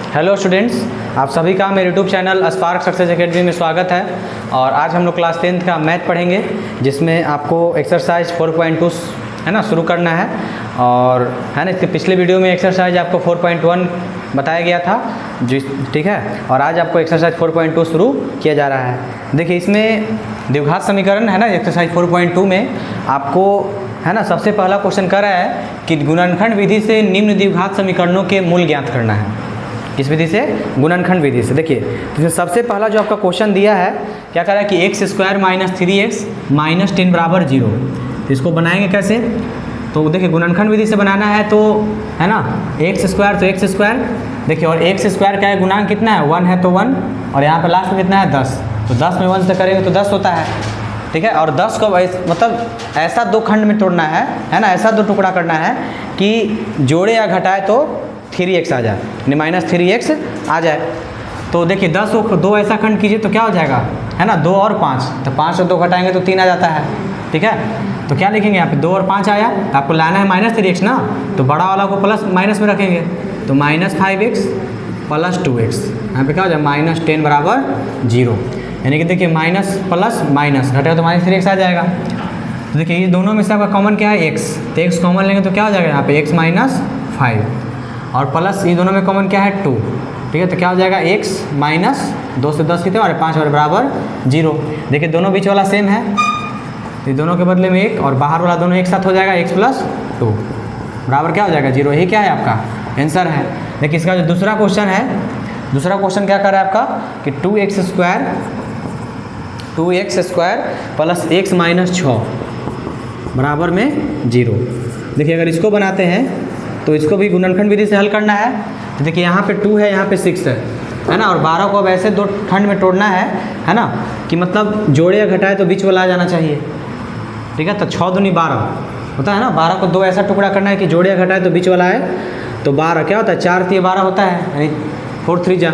Hello students, आप सभी का मेरे YouTube channel spark success academy में स्वागत है। और आज हम लोग क्लास 10th का मैथ पढ़ेंगे, जिसमें आपको एक्सरसाइज 4.2 है ना शुरू करना है। और है ना, इसके पिछले वीडियो में एक्सरसाइज आपको 4.1 बताया गया था जी, ठीक है। और आज आपको एक्सरसाइज 4.2 शुरू किया जा रहा है। देखिए, इसमें द्विघात समीकरण है ना, एक्सरसाइज 4.2 में आपको है ना सबसे पहला क्वेश्चन कर रहा है कि गुणनखंड विधि से निम्न द्विघात समीकरणों के मूल ज्ञात करना है। किस विधि से? गुणनखंड विधि से। देखिए, तो सबसे पहला जो आपका क्वेश्चन दिया है, क्या कह रहा है कि x square minus 3x minus 10 बराबर 0। तो इसको बनाएंगे कैसे? तो देखिए, गुणनखंड विधि से बनाना है तो है ना, एक्स स्क्वायर तो एक्स स्क्वायर। देखिए, और एक्स स्क्वायर का गुणांक कितना है? 1 है तो 1, और यहाँ पर लास्ट में कितना है? 10। तो 10 में 1 से करेंगे तो 10 होता है, ठीक है। और 10 को मतलब ऐसा दो खंड में तोड़ना है ना, ऐसा दो टुकड़ा करना है कि जोड़े या घटाए तो 3x आ जाए, यानी माइनस 3x आ जाए। तो देखिए, 10 को दो ऐसा खंड कीजिए तो क्या हो जाएगा, है ना, 2 और 5। तो 5 से 2 घटाएंगे तो 3 आ जाता है, ठीक है। तो क्या लिखेंगे यहाँ पे? 2 और 5 आया, आपको लाना है माइनस 3x ना, तो बड़ा वाला को प्लस माइनस में रखेंगे, तो माइनस 5x प्लस 2x। यहाँ पे क्या हो जाए? माइनस 10 बराबर 0। यानी कि देखिए, माइनस प्लस माइनस घटेगा तो माइनस 3x आ जाएगा। तो देखिए, ये दोनों में से आपका कॉमन क्या है? x। तो x कॉमन लेंगे तो क्या हो जाएगा यहाँ पे? x माइनस 5, और प्लस ये दोनों में कॉमन क्या है? 2, ठीक है। तो क्या हो जाएगा? x माइनस 2 से 10 कितने और 5 बराबर 0। देखिए, दोनों बीच वाला सेम है, तो दोनों के बदले में 1 और बाहर वाला दोनों एक साथ हो जाएगा, x प्लस 2 बराबर क्या हो जाएगा? 0। यही क्या है? आपका आंसर है। देखिए, इसका जो दूसरा क्वेश्चन है, दूसरा क्वेश्चन क्या कर रहा है आपका कि 2x square plus x minus 6 बराबर में 0। देखिए, अगर इसको बनाते हैं तो इसको भी गुणनखंड विधि से हल करना है। तो देखिए, यहाँ पे 2 है, यहाँ पे 6 है ना, और 12 को अब ऐसे दो खंड में तोड़ना है ना, कि मतलब जोड़े या घटाए तो बीच वाला आ जाना चाहिए, ठीक है। तो 6 दूनी 12 होता है ना, 12 को दो ऐसा टुकड़ा करना है कि जोड़े या घटाए तो बीच वाला आए। तो 12 क्या होता है? 4 3 12 होता है, यानी 4 3 जा,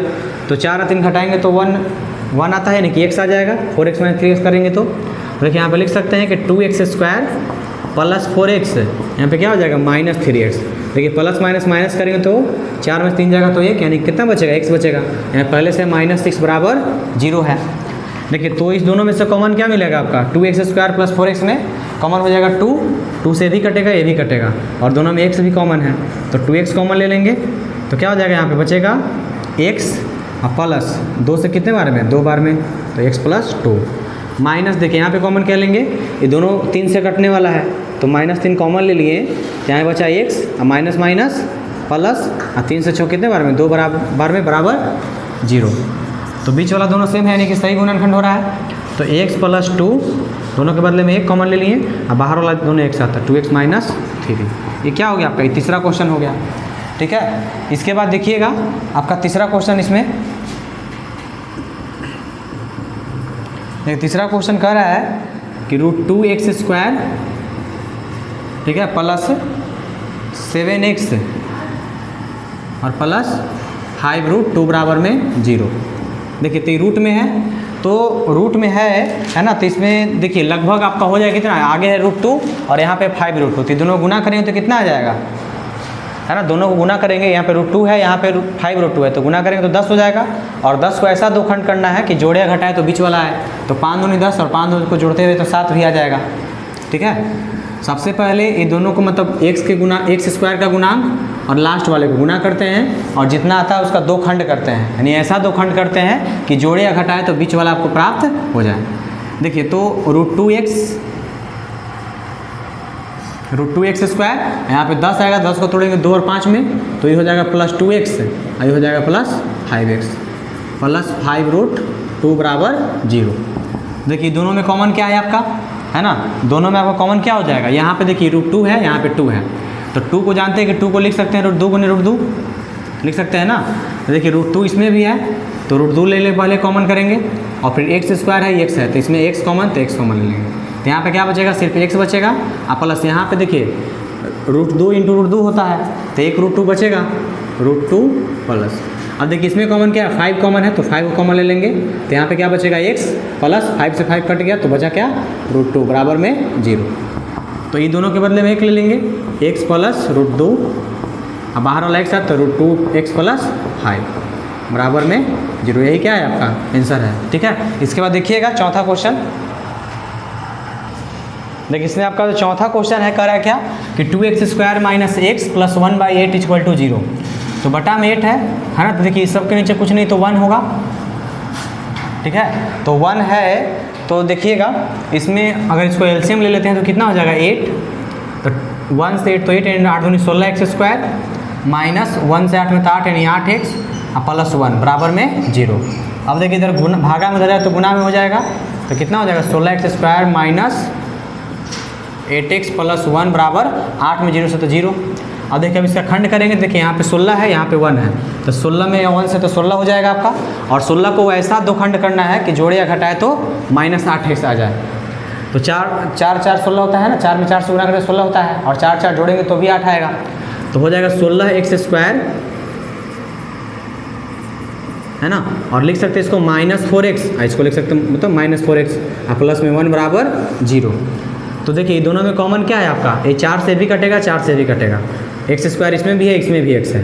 तो 4 और 3 घटाएंगे तो 1 आता है, यानी कि x आ जाएगा। 4x माइनस 3x करेंगे तो देखिए, यहाँ पे लिख सकते हैं कि 2x स्क्वायर प्लस 4x, यहाँ पे क्या हो जाएगा? Minus 3x। देखिए, प्लस माइनस माइनस करेंगे तो 4 में 3 जाएगा तो 1, यानी कितना बचेगा? x बचेगा। यहाँ पहले से माइनस 6 बराबर 0 है। देखिए, तो इस दोनों में से कॉमन क्या मिलेगा आपका? 2x स्क्वायर प्लस 4x में कॉमन हो जाएगा 2 से भी कटेगा, ये भी कटेगा, और दोनों में x भी कॉमन है, तो 2x कॉमन ले लेंगे तो क्या हो जाएगा? यहाँ पे बचेगा x और प्लस 2 से कितने बार में? 2 बार में, तो x प्लस 2 माइनस। देखिए, यहाँ पे कॉमन क्या लेंगे? ये दोनों 3 से कटने वाला है, तो माइनस 3 कॉमन ले लिए, यहाँ बचा x और माइनस माइनस प्लस, और 3 से 6 कितने बार में? 2 बार में बराबर 0। तो बीच वाला दोनों सेम है, यानी कि सही गुणनखंड हो रहा है। तो x प्लस 2 दोनों के बदले में 1 कॉमन ले लिए, और बाहर वाला दोनों एक साथ है, 2x माइनस 3। ये क्या हो गया आपका? ये तीसरा क्वेश्चन हो गया, ठीक है। इसके बाद देखिएगा आपका तीसरा क्वेश्चन, इसमें तीसरा क्वेश्चन कह रहा है कि √2x स्क्वायर, ठीक है, प्लस 7x और प्लस 5√2 बराबर में 0। देखिए, तो रूट में है, तो रूट में है ना, तो इसमें देखिए लगभग आपका हो जाएगा कितना? आगे है √2 और यहाँ पे 5√2, तो दोनों गुना करेंगे तो कितना आ जाएगा, है ना। दोनों को गुना करेंगे, यहाँ पे √2 है, यहाँ पे 5√2 है, तो गुना करेंगे तो 10 हो जाएगा। और 10 को ऐसा दो खंड करना है कि जोड़े घटाए तो बीच वाला है, तो 5 दूनी 10 और 5 को जोड़ते हुए तो 7 भी आ जाएगा, ठीक है। सबसे पहले ये दोनों को मतलब x स्क्वायर का गुणांक और लास्ट वाले को गुना करते हैं, और जितना आता है उसका दो खंड करते हैं, यानी ऐसा दो खंड करते हैं कि जोड़े या घटाए तो बीच वाला आपको प्राप्त हो जाए। देखिए, तो √2x स्क्वायर, यहाँ पे 10 आएगा, 10 को तोड़ेंगे 2 और 5 में, तो ये हो जाएगा प्लस 2x, ये हो जाएगा प्लस 5x प्लस 5√2 बराबर 0। देखिए, दोनों में कॉमन क्या है आपका, है ना, दोनों में आपका कॉमन क्या हो जाएगा? यहाँ पे देखिए √2 है, यहाँ पे 2 है, तो 2 को जानते हैं कि 2 को लिख सकते हैं √2 गुने √2 लिख सकते हैं ना। तो देखिए, √2 इसमें भी है, तो √2 ले पहले कॉमन करेंगे, और फिर x स्क्वायर है, x है, तो इसमें x कॉमन, तो x कॉमन ले लेंगे, तो यहाँ पे क्या बचेगा? सिर्फ x बचेगा, और प्लस यहाँ पे देखिए √2 इंटू √2 होता है, तो एक √2 बचेगा, √2 प्लस, अब देखिए इसमें कॉमन क्या है? 5 कॉमन है, तो 5 को कॉमन ले लेंगे, तो यहाँ पे क्या बचेगा? x प्लस 5 से 5 कट गया, तो बचा क्या? √2 बराबर में 0। तो ये दोनों के बदले में 1 ले लेंगे, x प्लस √2 अब बाहर वाला x है तो √2x + 5 बराबर में 0। यही क्या है आपका आंसर है। ठीक है, इसके बाद देखिएगा चौथा क्वेश्चन। देखिए इसमें आपका जो चौथा क्वेश्चन है कह रहा है क्या कि 2x² - x + 1/8 = 0। तो बटा में 8 है ना। तो देखिए इस सब के नीचे कुछ नहीं तो 1 होगा। ठीक है, तो 1 है तो देखिएगा इसमें अगर इसको एलसीएम ले लेते हैं तो कितना हो जाएगा 8। तो 1 से 8 तो 8 8 दूनी 16x² माइनस 1 से 8 में तो 8 यानी 8x + 1 बराबर में 0। अब देखिए इधर गुना भागा में हो जाए तो गुना में हो जाएगा तो कितना हो जाएगा 16x² माइनस 8x + 1 बराबर 8 में 0 से तो 0। अब देखिए अब इसका खंड करेंगे। देखिए यहाँ पे 16 है, यहाँ पे 1 है, तो 16 में 1 से तो 16 हो जाएगा आपका। और 16 को ऐसा दो खंड करना है कि जोड़े या घटाए तो -8x आ जाए। तो 4 4 16 होता है ना, 4 में 4 से गुना करें 16 होता है, और 4 4 जोड़ेंगे तो भी 8 आएगा। तो हो जाएगा 16x² है ना। और लिख सकते हैं इसको -4x, इसको लिख सकते हैं मतलब -4x और प्लस में 1 बराबर 0। तो देखिए दोनों में कॉमन क्या है आपका, ये 4 से भी कटेगा 4 से भी कटेगा, x² इसमें भी है इसमें भी x है,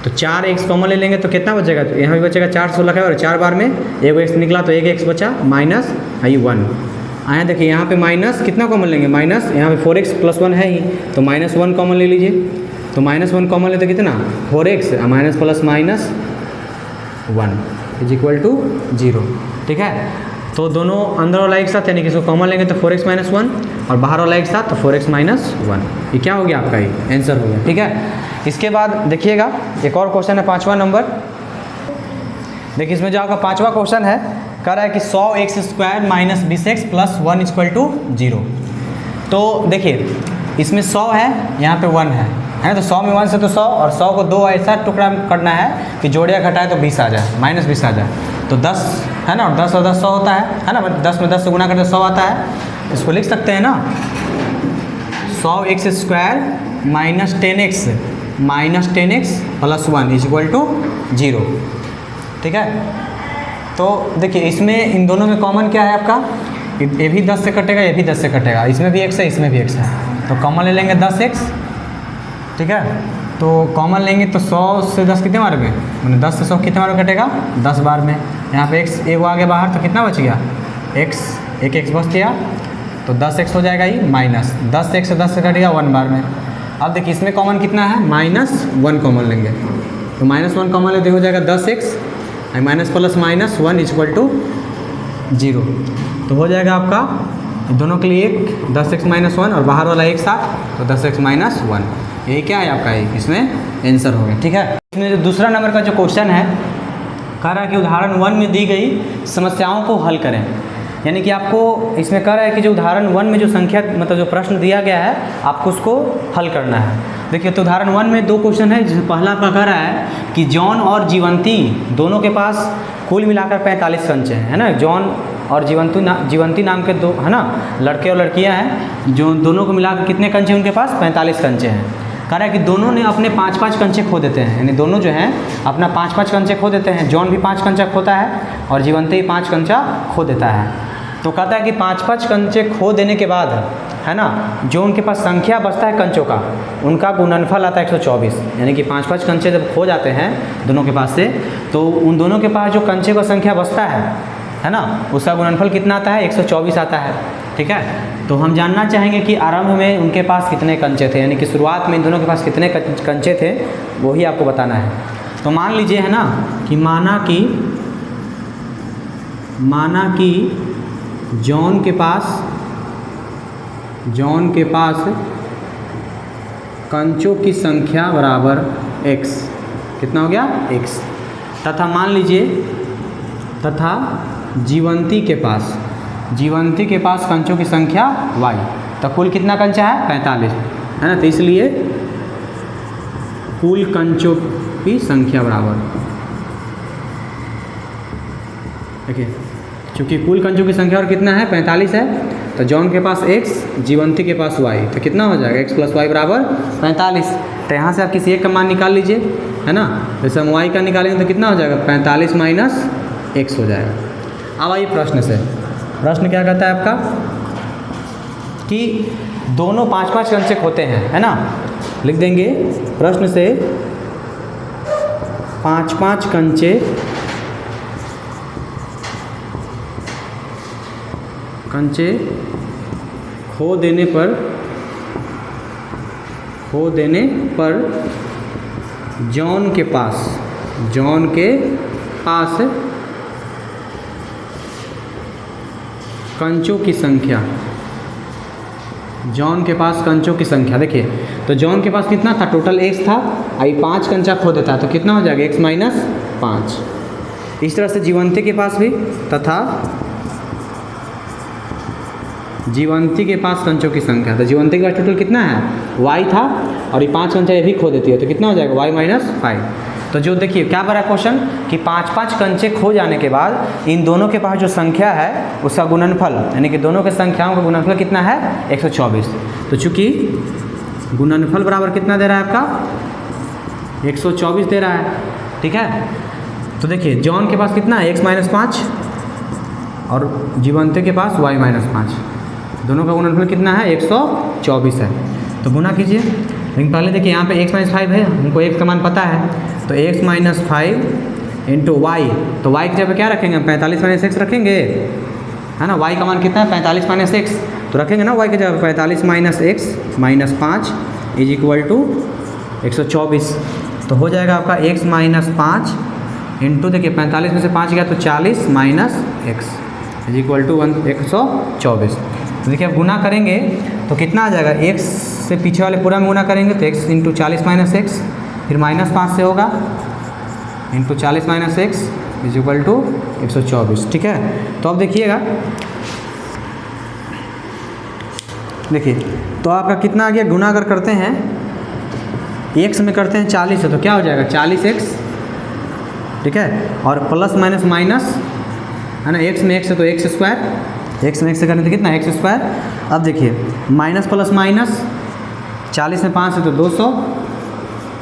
तो 4x कॉमन ले लेंगे तो कितना बचेगा, तो यहाँ भी बचेगा 4 16 है और 4 बार में एक x निकला तो 1x बचा माइनस 1 आया। देखिए यहाँ पे माइनस कितना कॉमन लेंगे, माइनस यहाँ पे 4x + 1 है ही तो -1 कॉमन ले लीजिए। तो -1 कॉमन ले तो कितना 4x माइनस प्लस माइनस 1 = 0। ठीक है, तो दोनों अंदर वाला एक साथ यानी कि इसको कॉमन लेंगे तो 4x - 1 और बाहर वाला एक साथ तो 4x - 1। ये क्या हो गया आपका, ये आंसर हो गया। ठीक है, इसके बाद देखिएगा एक और क्वेश्चन है 5वां नंबर। देखिए इसमें जो आपका 5वां क्वेश्चन है कह रहा है कि 100x² - 20x + 1 = 0। तो देखिए इसमें 100 है, यहाँ पे 1 है ना। तो 100 में 1 से तो 100 और 100 को दो ऐसा टुकड़ा करना है कि जोड़िया घटाए तो 20 आ जाए, -20 आ जाए। तो 10 है ना, और 10 और 10 100 होता है ना। 10 में 10 से गुना करते 100 आता है। इसको लिख सकते हैं ना 100x² - 10x + 1 = 0। ठीक है, तो देखिए इसमें इन दोनों में कॉमन क्या है आपका, ये भी 10 से कटेगा ये भी 10 से कटेगा, इसमें भी x है इसमें भी x है, तो कॉमन ले लेंगे 10x। ठीक है, तो कॉमन लेंगे तो 100 से 10 कितने बार में, मैंने 10 से 100 कितने बार में कटेगा 10 बार में। यहाँ पे x एक आगे बाहर तो कितना बच गया x, एक x बच गया तो 10x हो जाएगा ये माइनस 10x से 10 से कटेगा 1 बार में। अब देखिए इसमें कॉमन कितना है -1 कॉमन लेंगे तो -1 कॉमन लेते हो जाएगा 10x माइनस प्लस माइनस 1 = 0। तो हो जाएगा आपका दोनों के लिए 10x - 1 और बाहर वाला एक साथ तो 10x - 1। यही क्या है आपका, ये इसमें आंसर हो गया। ठीक है, इसमें जो दूसरा नंबर का जो क्वेश्चन है कह रहा है कि उदाहरण 1 में दी गई समस्याओं को हल करें। यानी कि आपको इसमें कह रहा है कि जो उदाहरण 1 में जो संख्या मतलब जो प्रश्न दिया गया है आपको उसको हल करना है। देखिए तो उदाहरण 1 में 2 क्वेश्चन है, जिसमें पहला आपका कह रहा है कि जॉन और जीवंती दोनों के पास कुल मिलाकर 45 कंचे हैं, है ना। जॉन और जीवंती नाम के दो है ना लड़के और लड़कियां हैं, जो दोनों को मिलाकर कितने कंचे उनके पास 45 कंचे हैं। कह रहा है कि दोनों ने अपने 5-5 कंचे खो देते हैं, यानी दोनों जो हैं अपना 5-5 कंचे खो देते हैं। जॉन भी 5 कंचा खोता है और जीवंती 5 कंचा खो देता है। तो कहता है कि 5-5 कंचे खो देने के बाद है ना जो उनके पास संख्या बचता है कंचों का, उनका गुणनफल आता है 124। यानी कि 5-5 कंचे जब खो जाते हैं दोनों के पास से तो उन दोनों के पास जो कंचे का संख्या बचता है ना उसका गुणनफल कितना आता है 124 आता है। ठीक है, तो हम जानना चाहेंगे कि आरंभ में उनके पास कितने कंचे थे, यानी कि शुरुआत में इन दोनों के पास कितने कंचे थे वही आपको बताना है। तो मान लीजिए है ना कि माना कि जॉन के पास कंचों की संख्या बराबर x, कितना हो गया x, तथा मान लीजिए तथा जीवंती के पास कंचों की संख्या y, तो कुल कितना कंचा है 45 है ना। तो इसलिए कुल कंचों की संख्या बराबर, देखिए चूँकि कुल कंचों की संख्या और कितना है 45 है तो जॉन के पास x जीवंती के पास y, तो कितना हो जाएगा x + y बराबर 45। तो यहाँ से आप किसी एक का मान निकाल लीजिए है ना। जैसे हम y का निकालेंगे तो कितना हो जाएगा 45 - x हो जाएगा। अब आइए प्रश्न क्या कहता है आपका कि दोनों 5-5 कंचे खोते हैं है ना। लिख देंगे प्रश्न से 5 कंचे खो देने पर जॉन के पास कंचों की संख्या, देखिए तो जॉन के पास कितना था, टोटल x था, आई 5 कंचा खो देता है तो कितना हो जाएगा x माइनस 5। इस तरह से जीवंती के पास भी तथा जीवंती के पास कंचों की संख्या, तो जीवंती के पास टोटल कितना है y था और ये 5 कंचा ये भी खो देती है तो कितना हो जाएगा y माइनस 5। तो जो देखिए क्या बड़ा क्वेश्चन कि 5 कंचे खो जाने के बाद इन दोनों के पास जो संख्या है उसका गुणनफल, यानी कि दोनों के संख्याओं का गुणनफल कितना है 124। तो चूंकि गुणनफल बराबर कितना दे रहा है आपका 124 दे रहा है, ठीक है। तो देखिए जॉन के पास कितना है x माइनस 5 और जीवंती के पास y माइनस 5, दोनों का गुणनफल कितना है 124 है। तो गुना कीजिए, लेकिन पहले देखिए यहाँ पे x माइनस 5 है, हमको x का मान पता है, तो x माइनस 5 इंटू वाई, तो y की जगह क्या रखेंगे, 45 माइनस x रखेंगे, है ना। y का मान कितना है 45 माइनस x, तो रखेंगे ना y की जगह 45 minus x minus 5 is equal to 124। तो हो जाएगा आपका x माइनस 5 इंटू देखिए 45 में से 5 गया तो 40 minus x is equal to 124। तो देखिए अब गुना करेंगे तो कितना आ जाएगा, x से पीछे वाले पूरा में गुना करेंगे तो x इंटू 40 माइनस x, फिर माइनस 5 से होगा into 40 minus x is equal to 124, ठीक है। तो अब देखिएगा, देखिए तो आपका कितना आ गया, गुना अगर करते हैं x में करते हैं 40 है तो क्या हो जाएगा 40x, ठीक है, और प्लस माइनस माइनस है ना, x में x है तो x स्क्वायर, x में x से करने तो कितना x स्क्वायर। अब देखिए माइनस प्लस माइनस, 40 में 5 है तो 200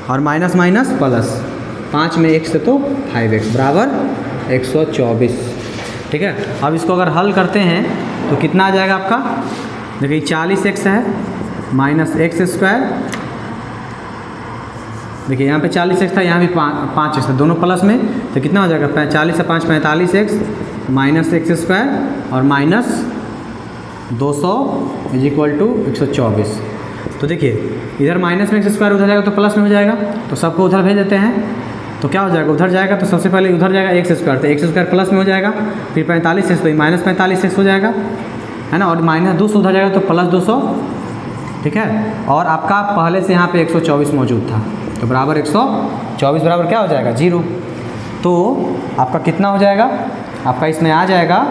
और माइनस माइनस प्लस 5 में x है तो 5x बराबर 124, ठीक है। अब इसको अगर हल करते हैं तो कितना आ जाएगा आपका, देखिए 40x है माइनस x स्क्वायर, देखिए यहाँ पे 40x था, यहाँ भी 5x था, दोनों प्लस में, तो कितना हो जाएगा 40 से 5 45x माइनस x स्क्वायर और माइनस 200 इज इक्वल टू 124। तो देखिए इधर माइनस में x स्क्वायर उधर जाएगा तो प्लस में हो जाएगा, तो सबको उधर भेज देते हैं तो क्या हो जाएगा, उधर जाएगा तो सबसे पहले उधर जाएगा x स्क्वायर, तो x स्क्वायर प्लस में हो जाएगा, फिर 45x तो माइनस 45x हो जाएगा, है ना, और माइनस 200 उधर जाएगा तो प्लस 200, ठीक है। और आपका पहले से यहाँ पे 124 मौजूद था तो बराबर 124 बराबर क्या हो जाएगा 0। तो आपका कितना हो जाएगा, आपका इसमें आ जाएगा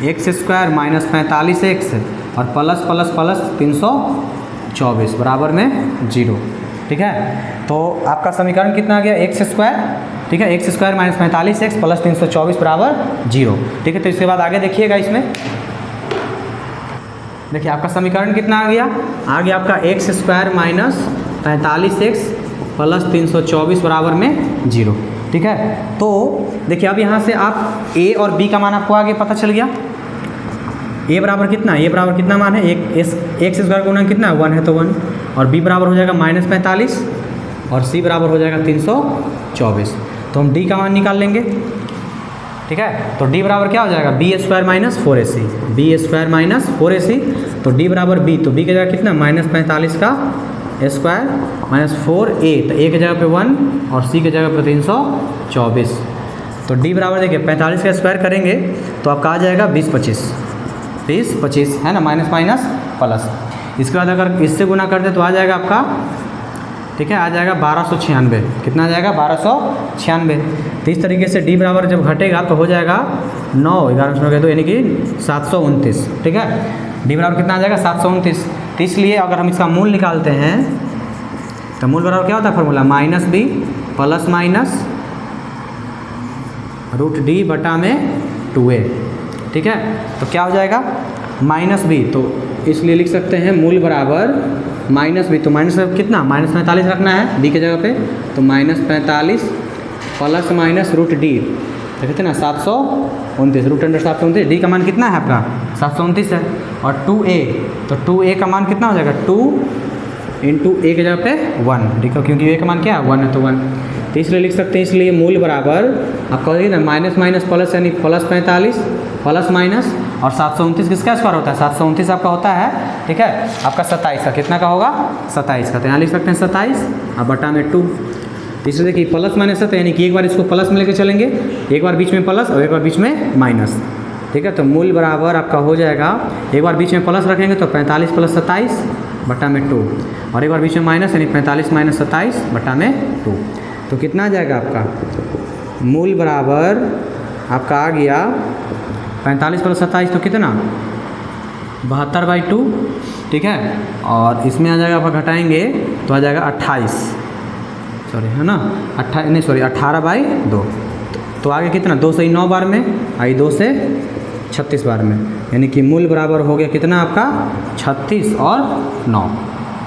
x स्क्वायर माइनस 45x और प्लस प्लस प्लस 324 बराबर में 0, ठीक है। तो आपका समीकरण कितना आ गया x स्क्वायर, ठीक है, x square minus 45x plus 324 बराबर 0, ठीक है। तो इसके बाद आगे देखिएगा, इसमें देखिए आपका समीकरण कितना आ गया आपका x square minus 45x plus 324 बराबर में 0, ठीक है। तो देखिए अब यहाँ से आप a और b का मान आपको आगे पता चल गया, a बराबर कितना मान है, x स्क्वायर गुना कितना 1 है तो 1, और b बराबर हो जाएगा माइनस 45 और c बराबर हो जाएगा 324। तो हम d का मान निकाल लेंगे, ठीक है। तो d बराबर क्या हो जाएगा b square minus 4ac, b square minus 4ac, तो d बराबर b, तो b की जगह कितना माइनस 45 का स्क्वायर माइनस 4a, तो a की जगह पे 1 और c की जगह पे 324। तो d बराबर देखिए 45 का स्क्वायर करेंगे तो आपका आ जाएगा 20 25 है ना, माइनस माइनस प्लस। इसके बाद अगर इससे गुना करते तो आ जाएगा आपका, ठीक है, आ जाएगा 1296, कितना आ जाएगा 1296। तो इस तरीके से d बराबर जब घटेगा तो हो जाएगा 9 11 कह दो यानी कि 729, ठीक है। d बराबर कितना आ जाएगा 729। तो इसलिए अगर हम इसका मूल निकालते हैं तो मूल बराबर क्या होता है formula, minus b plus minus root d बटा में 2a, ठीक है। तो क्या हो जाएगा माइनस b, तो इसलिए लिख सकते हैं मूल बराबर माइनस b, तो माइनस कितना माइनस 45 रखना है b की जगह पे, तो minus 45 plus minus root d, तो कितना 729, रूट अंडर 729, d का मान कितना है आपका 729 है, और 2a, तो 2a का मान कितना हो जाएगा 2 इंटू ए की जगह पे 1, ठीक है, क्योंकि ए का मान क्या है 1 है तो 1। तो इसलिए लिख सकते हैं, इसलिए मूल बराबर आपका हो ना माइनस माइनस प्लस, यानी प्लस 45 प्लस माइनस, और 729 किसका स्क्वायर होता है, 729 आपका होता है, ठीक है, आपका 27 का, कितना का होगा 27 का। तो यहाँ लिख सकते हैं 27 और बटा में 2। तो इसलिए देखिए प्लस माइनस है, तो यानी कि एक बार इसको प्लस में लेकर चलेंगे, एक बार बीच में प्लस और एक बार बीच में माइनस, ठीक है। तो मूल बराबर आपका हो जाएगा, एक बार बीच में प्लस रखेंगे तो 45 प्लस 27 बटा में 2, और एक बार बीच में माइनस यानी 45 माइनस 27 बटा में 2। तो कितना आ जाएगा आपका मूल बराबर आपका आ गया 45 प्लस 27 तो कितना 72/2, ठीक है। और इसमें आ जाएगा आपका घटाएंगे तो आ जाएगा 28, सॉरी है ना 18/2। तो आगे कितना 2 से 9 बार में, आई 2 से 36 बार में, यानी कि मूल बराबर हो गया कितना आपका 36 और 9,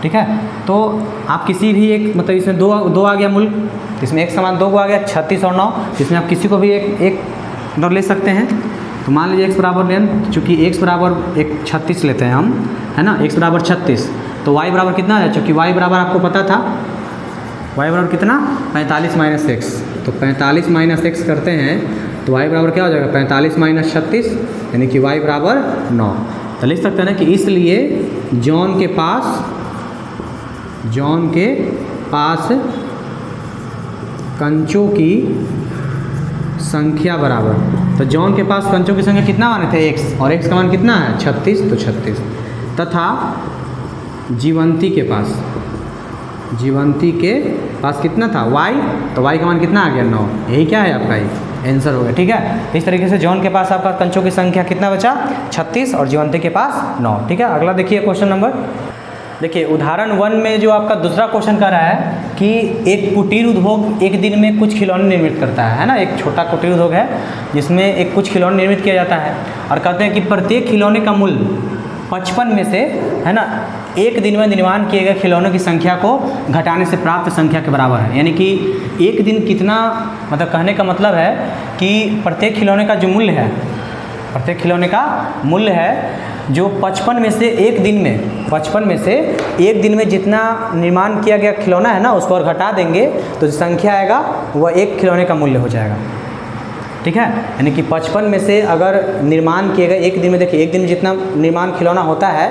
ठीक है। तो आप किसी भी एक मतलब इसमें दो आ गया मूल, इसमें एक समान 2 को आ गया 36 और 9, इसमें आप किसी को भी एक मतलब ले सकते हैं। तो मान लीजिए x बराबर लें, चूँकि x बराबर 36 लेते हैं हम, है ना, x बराबर 36, तो y बराबर कितना है, चूँकि y बराबर आपको पता था y बराबर कितना 45 माइनस एक्स, तो 45 माइनस एक्स करते हैं तो y बराबर क्या हो जाएगा 45 माइनस 36, यानी कि y बराबर 9। तो लिख सकते हैं ना कि इसलिए जॉन के पास कंचों की संख्या बराबर, तो जॉन के पास कंचों की संख्या कितना माने थे x, और x का मान कितना है 36, तो 36, तथा जीवंती के पास कितना था y, तो y का मान कितना आ गया 9, यही क्या है आपका आंसर हो गया, ठीक है। इस तरीके से जॉन के पास आपका कंचों की संख्या कितना बचा 36 और जीवंती के पास 9, ठीक है। अगला देखिए क्वेश्चन नंबर, देखिए उदाहरण 1 में जो आपका दूसरा क्वेश्चन कर रहा है कि एक कुटीर उद्योग एक दिन में कुछ खिलौने निर्मित करता है ना, एक छोटा कुटीर उद्योग है जिसमें एक कुछ खिलौने निर्मित किया जाता है, और कहते हैं कि प्रत्येक खिलौने का मूल्य 55 में से, है ना, एक दिन में निर्माण किए गए खिलौनों की संख्या को घटाने से प्राप्त संख्या के बराबर है। यानी कि एक दिन कितना, मतलब कहने का मतलब है कि प्रत्येक खिलौने का जो मूल्य है, प्रत्येक खिलौने का मूल्य है जो 55 में से एक दिन में जितना निर्माण किया गया खिलौना है ना, उसको और घटा देंगे तो जो संख्या आएगा वह एक खिलौने का मूल्य हो जाएगा, ठीक है। यानी कि 55 में से अगर निर्माण किए गए एक दिन में, देखिए एक दिन में जितना निर्माण खिलौना होता है,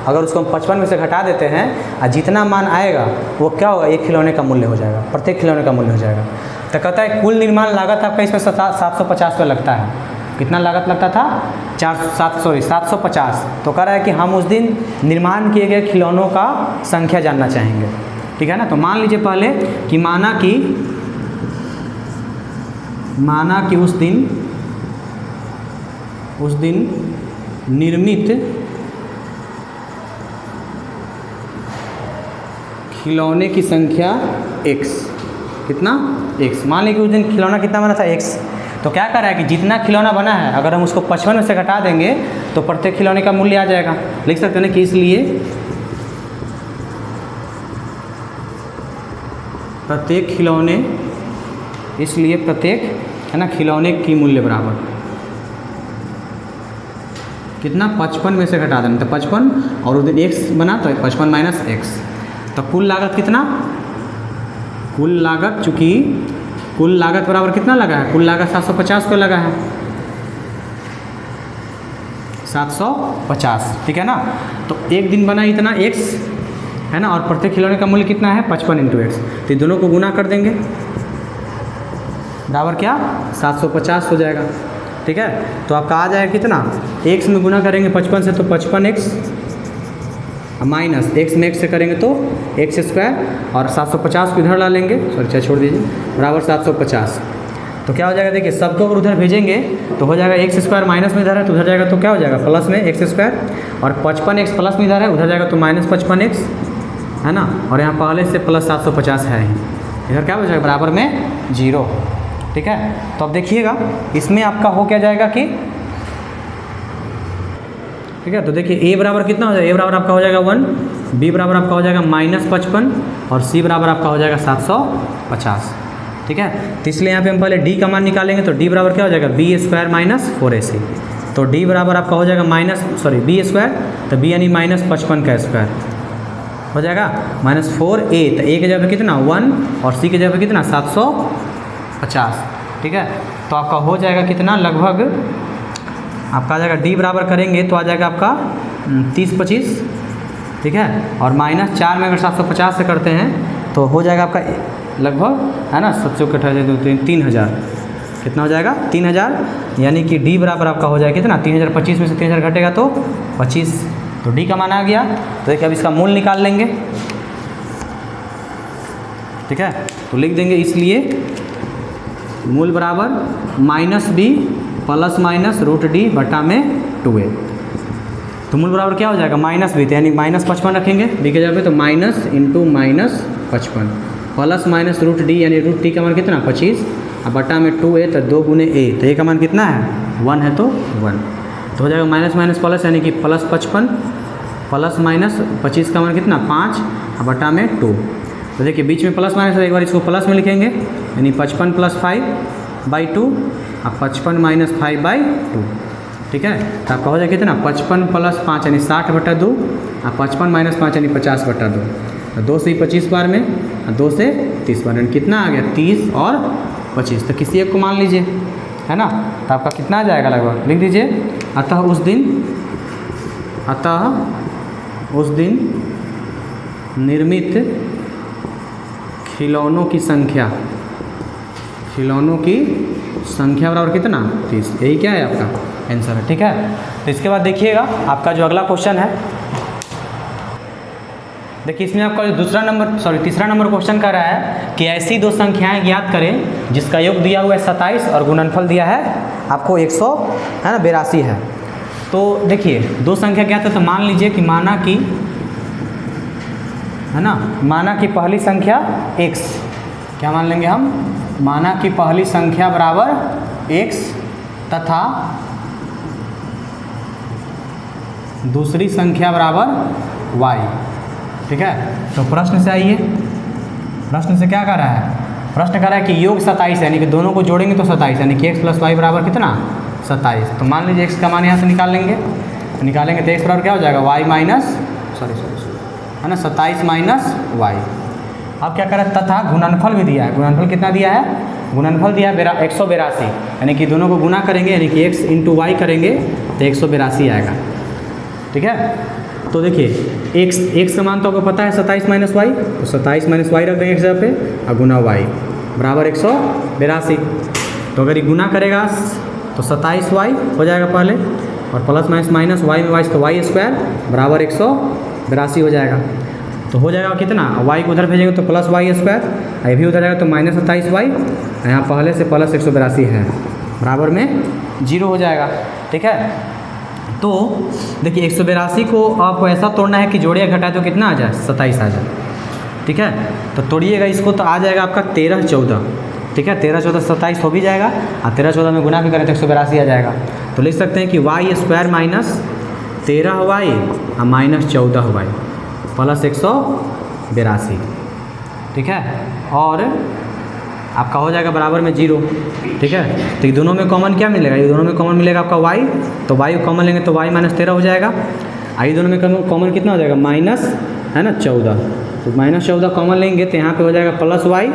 अगर उसको हम 55 में से घटा देते हैं और जितना मान आएगा वो क्या होगा, एक खिलौने का मूल्य हो जाएगा, प्रत्येक खिलौने का मूल्य हो जाएगा। तो कहता है कुल निर्माण लागत आपका इसमें 750 रुपये लगता है। कितना लागत लगता था 750। तो कह रहा है कि हम उस दिन निर्माण किए गए खिलौनों का संख्या जानना चाहेंगे, ठीक है ना। तो मान लीजिए पहले कि माना कि उस दिन निर्मित खिलौने की संख्या x, कितना x, मान लीजिए कि उस दिन खिलौना कितना बना था x। तो क्या कर रहा है कि जितना खिलौना बना है अगर हम उसको 55 में से घटा देंगे तो प्रत्येक खिलौने का मूल्य आ जाएगा। लिख सकते हैं ना कि इसलिए प्रत्येक है ना खिलौने की मूल्य बराबर कितना 55 में से घटा देना, तो 55 और उस दिन x बना तो 55 माइनस x, तो कुल लागत कितना, कुल लागत चूँकि कुल लागत बराबर कितना लगा है, कुल लागत 750 को लगा है, 750, ठीक है ना। तो एक दिन बना इतना x है ना, और प्रत्येक खिलौने का मूल्य कितना है 55 × x, तो दोनों को गुना कर देंगे बराबर क्या 750 हो जाएगा, ठीक है। तो आपका आ जाएगा कितना, x में गुना करेंगे 55 से तो 55x माइनस x में x से करेंगे तो x², और 750 को इधर ला लेंगे, सॉरी छोड़ दीजिए, बराबर 750। तो क्या हो जाएगा, देखिए सबको अगर उधर भेजेंगे तो हो जाएगा x² माइनस में इधर है तो उधर जाएगा तो क्या हो जाएगा प्लस में x², और 55x प्लस में इधर है उधर जाएगा तो माइनस 55x है ना, और यहाँ पहले से प्लस 750 है ही, इधर क्या हो जाएगा बराबर में 0, ठीक है। तो अब देखिएगा इसमें आपका हो क्या जाएगा कि, ठीक है, तो देखिए a बराबर कितना हो जाएगा, a बराबर आपका हो जाएगा 1, b बराबर आपका हो जाएगा -55 और c बराबर आपका हो जाएगा 750, ठीक है। तो इसलिए यहाँ पे हम पहले d का मान निकालेंगे तो d बराबर क्या हो जाएगा b² - 4ac, तो d बराबर आपका हो जाएगा b², तो b यानी -55 का स्क्वायर, हो जाएगा -4a, तो a के जगह पे कितना 1 और c के जगह पे कितना 750, ठीक है। तो आपका हो जाएगा कितना, लगभग आपका आ जाएगा d बराबर करेंगे तो आ जाएगा आपका 30-25, ठीक है। और -4 में अगर 750 से करते हैं तो हो जाएगा आपका लगभग, है ना, 3000, कितना हो जाएगा 3000, यानी कि d बराबर आपका हो जाएगा कितना 3025 में से 3000 घटेगा तो 25, तो d का मान आ गया। तो देखिए अब इसका मूल निकाल लेंगे, ठीक है। तो लिख देंगे इसलिए मूल बराबर -b ± √d बटा में 2a। तो मूल बराबर क्या हो जाएगा -b, यानी -55 रखेंगे b के जगह पे, तो minus into -55 plus minus √d, यानी √d का मान कितना 25 और बटा में 2a, तो 2 गुने a, तो a का मान कितना है 1 है, तो 1, तो हो जाएगा माइनस माइनस प्लस, यानी कि +55 प्लस माइनस 25 का मान कितना 5 और बटा में 2। तो देखिए बीच में प्लस माइनस, एक बार इसको प्लस में लिखेंगे, यानी 55 + 5/2 और 55 - 5/2, ठीक है। तो आपका हो जाएगा कितना 55 + 5 यानी 60/2 और 55 - 5 यानी 50/2, तो 2 से 25 बार में और 2 से 30 बार, यानी कितना आ गया 30 और 25, तो किसी एक को मान लीजिए, है ना। तो आपका कितना आ जाएगा लगभग, लिख दीजिए। अतः उस दिन निर्मित खिलौनों की संख्या बराबर कितना 30, यही क्या है आपका आंसर है, ठीक है। तो इसके बाद देखिएगा आपका जो अगला क्वेश्चन है, देखिए इसमें आपका जो तीसरा नंबर क्वेश्चन कर रहा है कि ऐसी दो संख्याएं ज्ञात करें जिसका योग दिया हुआ है 27 और गुणनफल दिया है आपको 100, है ना, 82 है। तो देखिए दो संख्या ज्ञात है, तो मान लीजिए कि माना कि पहली संख्या x, क्या मान लेंगे हम, माना कि पहली संख्या बराबर x तथा दूसरी संख्या बराबर y, ठीक है। तो प्रश्न से आइए, प्रश्न से क्या कर रहा है, प्रश्न कर रहा है कि योग 27 यानी कि दोनों को जोड़ेंगे तो 27, यानी कि x + y बराबर कितना 27। तो मान लीजिए x का मान यहाँ से निकालेंगे तो x बराबर क्या हो जाएगा y माइनस है ना 27 - y। अब क्या करें, तथा गुणनफल भी दिया है, गुणनफल कितना दिया है, गुणनफल दिया है 182, यानी कि दोनों को गुना करेंगे, यानी कि x × y करेंगे तो 182 आएगा, ठीक है। तो देखिए x का मान तो आपको पता है 27 - y, तो 27 - y रख देंगे x जगह पे और गुना y बराबर 182। तो अगर ये गुना करेगा तो 27y हो जाएगा पहले, और प्लस माइनस y में y, तो y² बराबर 182 हो जाएगा। तो हो जाएगा कितना, y को उधर भेजेंगे तो +y², ये भी उधर जाएगा तो -27y, यहाँ पहले से प्लस 182 है, बराबर में 0 हो जाएगा, ठीक है। तो देखिए 182 को आपको ऐसा तोड़ना है कि जोड़िया घटाए तो कितना आ जाए 27 आ जाए, ठीक है। तो तोड़िएगा इसको तो आ जाएगा आपका 13 14, ठीक है। 13 14 27 हो भी जाएगा, और 13 14 में गुना भी करें तो 182 आ जाएगा। तो लिख सकते हैं कि y² - 13y और -14y प्लस 182, ठीक है। और आपका हो जाएगा बराबर में 0, ठीक है। तो ये दोनों में कॉमन क्या मिलेगा, ये दोनों में कॉमन मिलेगा आपका y, तो y को कॉमन लेंगे तो y -13 हो जाएगा। ये दोनों में कॉमन कितना हो जाएगा माइनस, है ना 14, तो -14 कॉमन लेंगे तो यहाँ पे हो जाएगा +y,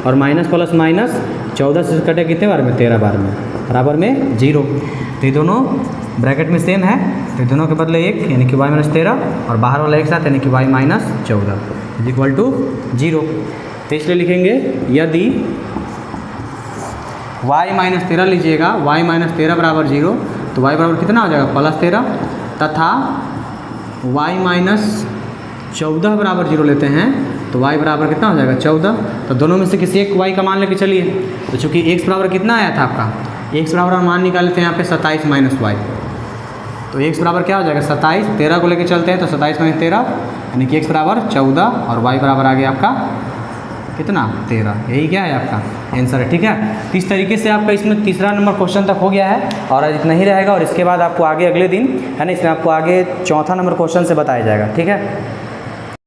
और माइनस प्लस माइनस 14 से कटे कितने बार में 13 बार में, बराबर में 0। तो ये दोनों ब्रैकेट में सेम है, तो दोनों के बदले 1 यानी कि y - 13 और बाहर वाला एक साथ यानी कि y - 14 = 0। तो इसलिए लिखेंगे यदि y - 13 लीजिएगा, y - 13 बराबर 0, तो y बराबर कितना हो जाएगा +13, तथा y - 14 बराबर 0 लेते हैं तो y बराबर कितना हो जाएगा 14। तो दोनों में से किसी एक y का मान लेके चलिए। तो चूँकि x बराबर कितना आया था आपका, x बराबर मान निकाले थे यहाँ पे 27 - y, तो x बराबर क्या हो जाएगा 27, 13 को लेके चलते हैं तो 27 - 13 यानी कि x बराबर 14 और y बराबर आ गया आपका कितना 13, यही क्या है आपका आंसर है, ठीक है। तो इस तरीके से आपका इसमें तीसरा नंबर क्वेश्चन तक हो गया है, और आज इतना ही रहेगा, और इसके बाद आपको आगे अगले दिन, है ना, इसमें आपको आगे चौथा नंबर क्वेश्चन से बताया जाएगा, ठीक है।